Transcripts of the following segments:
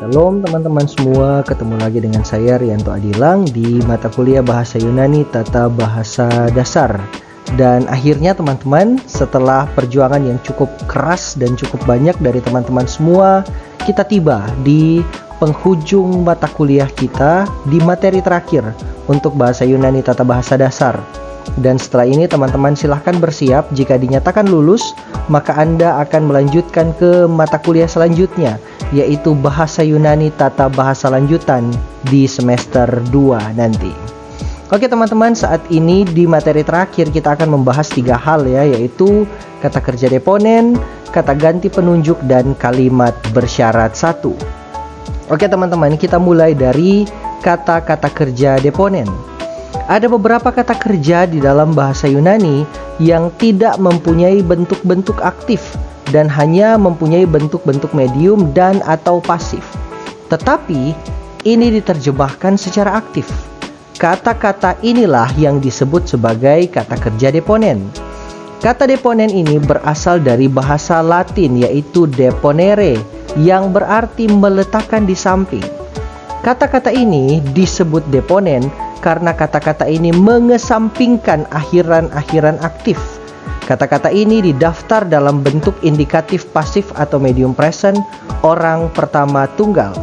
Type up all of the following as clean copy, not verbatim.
Shalom teman-teman semua, ketemu lagi dengan saya Rianto Adilang di mata kuliah Bahasa Yunani Tata Bahasa Dasar. Dan akhirnya teman-teman, setelah perjuangan yang cukup keras dan cukup banyak dari teman-teman semua, kita tiba di penghujung mata kuliah kita di materi terakhir untuk Bahasa Yunani Tata Bahasa Dasar. Dan setelah ini teman-teman silahkan bersiap, jika dinyatakan lulus, maka Anda akan melanjutkan ke mata kuliah selanjutnya, yaitu Bahasa Yunani Tata Bahasa Lanjutan di semester 2 nanti. Oke teman-teman, saat ini di materi terakhir kita akan membahas 3 hal ya, yaitu kata kerja deponen, kata ganti penunjuk, dan kalimat bersyarat 1. Oke teman-teman, kita mulai dari kata-kata kerja deponen. Ada beberapa kata kerja di dalam bahasa Yunani yang tidak mempunyai bentuk-bentuk aktif dan hanya mempunyai bentuk-bentuk medium dan atau pasif. Tetapi ini diterjemahkan secara aktif. Kata-kata inilah yang disebut sebagai kata kerja deponen. Kata deponen ini berasal dari bahasa Latin, yaitu deponere, yang berarti meletakkan di samping. Kata-kata ini disebut deponen karena kata-kata ini mengesampingkan akhiran-akhiran aktif. Kata-kata ini didaftar dalam bentuk indikatif pasif atau medium present orang pertama tunggal.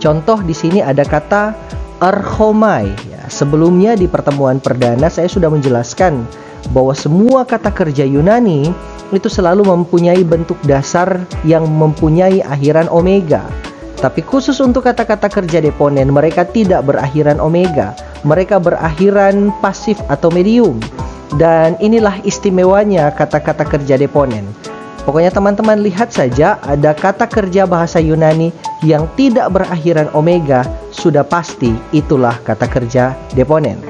Contoh di sini ada kata archomai. Ya, sebelumnya di pertemuan perdana saya sudah menjelaskan bahwa semua kata kerja Yunani itu selalu mempunyai bentuk dasar yang mempunyai akhiran omega. Tapi khusus untuk kata-kata kerja deponen, mereka tidak berakhiran omega. Mereka berakhiran pasif atau medium. Dan inilah istimewanya kata-kata kerja deponen. Pokoknya teman-teman lihat saja, ada kata kerja bahasa Yunani yang tidak berakhiran omega, sudah pasti itulah kata kerja deponen.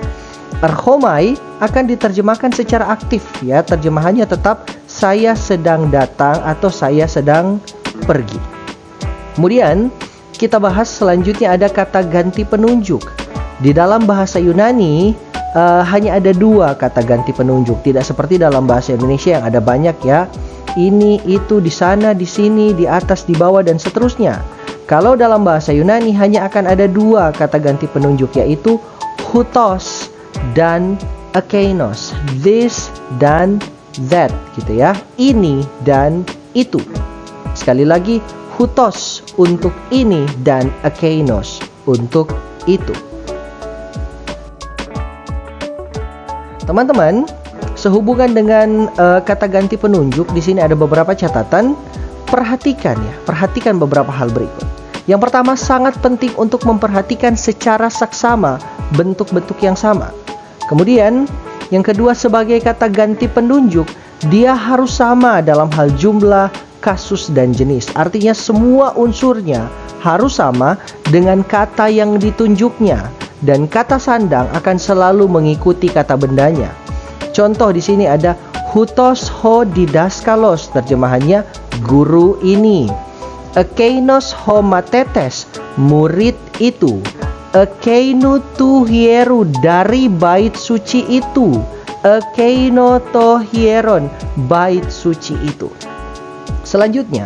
Archomai akan diterjemahkan secara aktif ya, terjemahannya tetap saya sedang datang atau saya sedang pergi. Kemudian kita bahas selanjutnya ada kata ganti penunjuk. Di dalam bahasa Yunani hanya ada 2 kata ganti penunjuk, tidak seperti dalam bahasa Indonesia yang ada banyak ya. Ini, itu, di sana, di sini, di atas, di bawah, dan seterusnya. Kalau dalam bahasa Yunani hanya akan ada 2 kata ganti penunjuk, yaitu hutos dan akeinos. This dan that gitu ya. Ini dan itu. Sekali lagi, hutos untuk ini dan akeinos untuk itu. Teman-teman, sehubungan dengan kata ganti penunjuk, di sini ada beberapa catatan. Perhatikan ya, perhatikan beberapa hal berikut. Yang pertama, sangat penting untuk memperhatikan secara saksama bentuk-bentuk yang sama. Kemudian, yang kedua, sebagai kata ganti penunjuk, dia harus sama dalam hal jumlah, kasus, dan jenis. Artinya semua unsurnya harus sama dengan kata yang ditunjuknya, dan kata sandang akan selalu mengikuti kata bendanya. Contoh di sini ada hutos ho didaskalos, terjemahannya guru ini. Akeinos ho matetes, murid itu. Akeinu tu hieru, dari bait suci itu. Akeino to hieron, bait suci itu. Selanjutnya,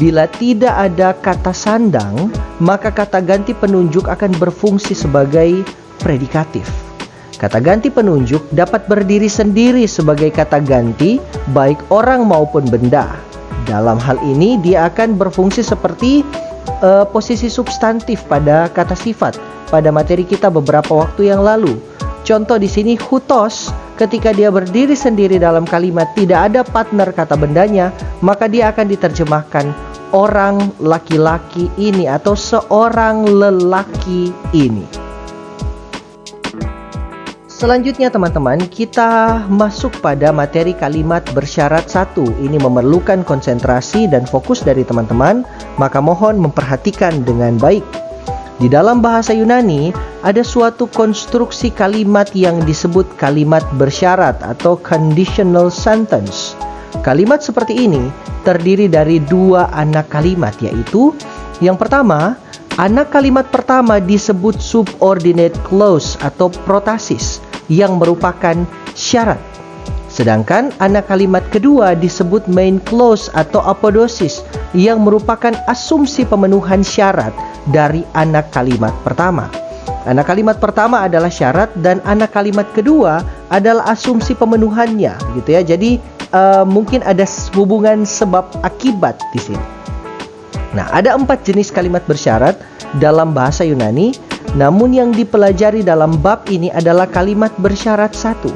bila tidak ada kata sandang, maka kata ganti penunjuk akan berfungsi sebagai predikatif. Kata ganti penunjuk dapat berdiri sendiri sebagai kata ganti, baik orang maupun benda. Dalam hal ini, dia akan berfungsi seperti posisi substantif pada kata sifat pada materi kita beberapa waktu yang lalu. Contoh di sini, hutos, ketika dia berdiri sendiri dalam kalimat tidak ada partner kata bendanya, maka dia akan diterjemahkan orang laki-laki ini atau seorang lelaki ini. Selanjutnya teman-teman, kita masuk pada materi kalimat bersyarat 1. Ini memerlukan konsentrasi dan fokus dari teman-teman, maka mohon memperhatikan dengan baik. Di dalam bahasa Yunani, ada suatu konstruksi kalimat yang disebut kalimat bersyarat atau conditional sentence. Kalimat seperti ini terdiri dari 2 anak kalimat, yaitu yang pertama, anak kalimat pertama disebut subordinate clause atau protasis yang merupakan syarat. Sedangkan anak kalimat kedua disebut main clause atau apodosis yang merupakan asumsi pemenuhan syarat dari anak kalimat pertama. Anak kalimat pertama adalah syarat dan anak kalimat kedua adalah asumsi pemenuhannya, gitu ya. Jadi mungkin ada hubungan sebab akibat di sini. Nah, ada 4 jenis kalimat bersyarat dalam bahasa Yunani, namun yang dipelajari dalam bab ini adalah kalimat bersyarat 1.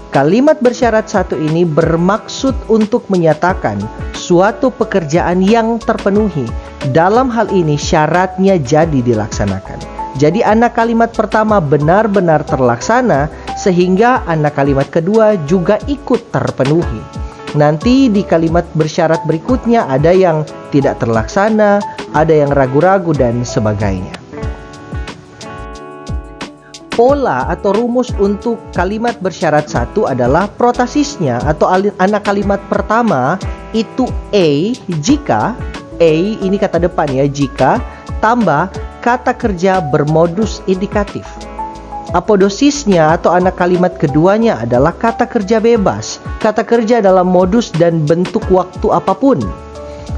Kalimat bersyarat 1 ini bermaksud untuk menyatakan suatu pekerjaan yang terpenuhi. Dalam hal ini syaratnya jadi dilaksanakan. Jadi anak kalimat pertama benar-benar terlaksana sehingga anak kalimat kedua juga ikut terpenuhi. Nanti di kalimat bersyarat berikutnya ada yang tidak terlaksana, ada yang ragu-ragu dan sebagainya. Pola atau rumus untuk kalimat bersyarat 1 adalah protasisnya atau anak kalimat pertama itu A jika, A ini kata depan ya, jika tambah kata kerja bermodus indikatif. Apodosisnya atau anak kalimat keduanya adalah kata kerja bebas, kata kerja dalam modus dan bentuk waktu apapun.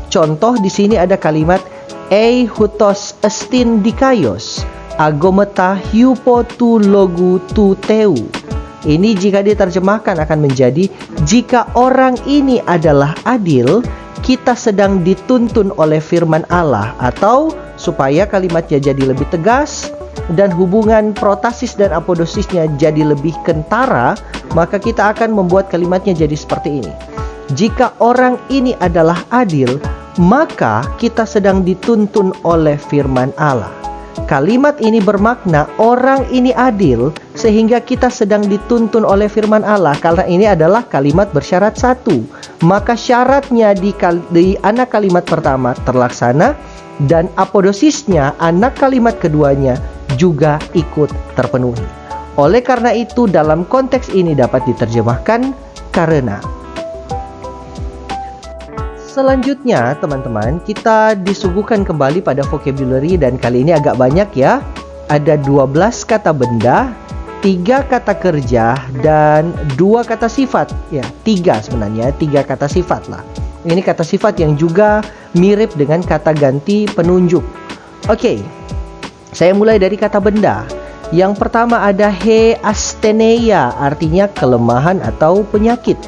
Contoh di sini ada kalimat ei hutos estin dikaios, agometa hypo tu logu tu teu. Ini jika diterjemahkan akan menjadi jika orang ini adalah adil, kita sedang dituntun oleh firman Allah, atau supaya kalimatnya jadi lebih tegas dan hubungan protasis dan apodosisnya jadi lebih kentara, maka kita akan membuat kalimatnya jadi seperti ini. Jika orang ini adalah adil, maka kita sedang dituntun oleh firman Allah. Kalimat ini bermakna orang ini adil sehingga kita sedang dituntun oleh firman Allah, karena ini adalah kalimat bersyarat 1. Maka syaratnya di anak kalimat pertama terlaksana dan apodosisnya anak kalimat keduanya juga ikut terpenuhi. Oleh karena itu dalam konteks ini dapat diterjemahkan karena. Selanjutnya teman-teman, kita disuguhkan kembali pada vocabulary dan kali ini agak banyak ya. Ada 12 kata benda, 3 kata kerja dan 2 kata sifat. Ya, 3 sebenarnya, 3 kata sifat lah. Ini kata sifat yang juga mirip dengan kata ganti penunjuk. Oke, saya mulai dari kata benda. Yang pertama ada he asteneia, artinya kelemahan atau penyakit.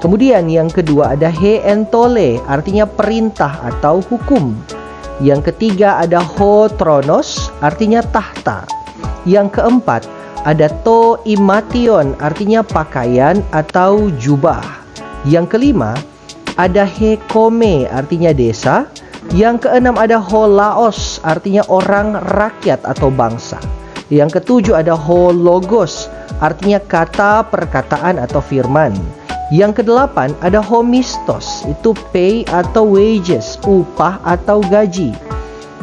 Kemudian yang kedua ada he entole, artinya perintah atau hukum. Yang ketiga ada ho tronos, artinya tahta. Yang keempat ada to imation, artinya pakaian atau jubah. Yang kelima ada he kome, artinya desa. Yang keenam ada ho laos, artinya orang, rakyat atau bangsa. Yang ketujuh ada ho logos, artinya kata, perkataan atau firman. Yang kedelapan ada homistos, itu pay atau wages, upah atau gaji.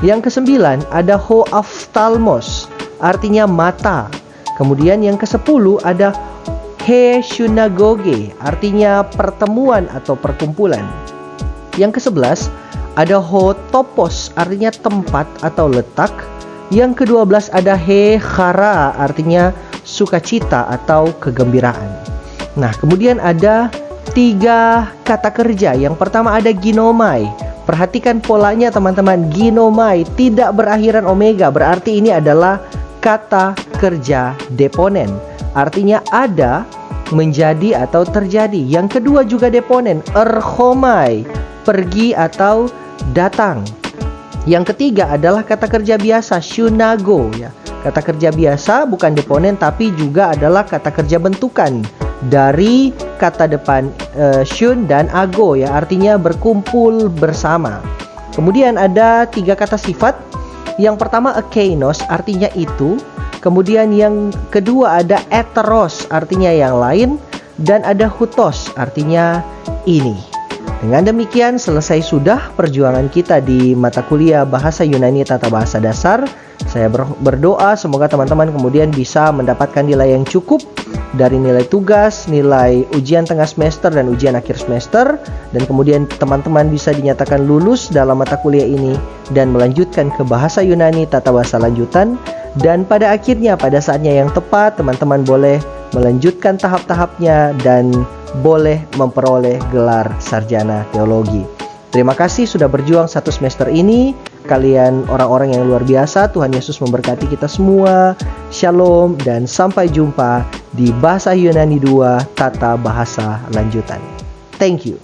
Yang kesembilan ada ho aftalmos, artinya mata. Kemudian yang kesepuluh ada he synagoge, artinya pertemuan atau perkumpulan. Yang kesebelas ada ho topos, artinya tempat atau letak. Yang ke-12 ada he chara, artinya sukacita atau kegembiraan. Nah, kemudian ada 3 kata kerja. Yang pertama ada ginomai. Perhatikan polanya teman-teman. Ginomai tidak berakhiran omega, berarti ini adalah kata kerja deponen. Artinya ada, menjadi atau terjadi. Yang kedua juga deponen, erchomai, pergi atau datang. Yang ketiga adalah kata kerja biasa, syunago ya. Kata kerja biasa bukan deponen tapi juga adalah kata kerja bentukan dari kata depan syun dan ago ya, artinya berkumpul bersama. Kemudian ada 3 kata sifat. Yang pertama ekeinos, artinya itu. Kemudian yang kedua ada eteros, artinya yang lain. Dan ada hutos, artinya ini. Dengan demikian selesai sudah perjuangan kita di mata kuliah Bahasa Yunani Tata Bahasa Dasar. Saya berdoa semoga teman-teman kemudian bisa mendapatkan nilai yang cukup dari nilai tugas, nilai ujian tengah semester dan ujian akhir semester, dan kemudian teman-teman bisa dinyatakan lulus dalam mata kuliah ini dan melanjutkan ke Bahasa Yunani Tata Bahasa Lanjutan. Dan pada akhirnya, pada saatnya yang tepat, teman-teman boleh melanjutkan tahap-tahapnya dan boleh memperoleh gelar sarjana teologi. Terima kasih sudah berjuang 1 semester ini. Kalian orang-orang yang luar biasa. Tuhan Yesus memberkati kita semua. Shalom dan sampai jumpa di Bahasa Yunani 2 Tata Bahasa Lanjutan. Thank you.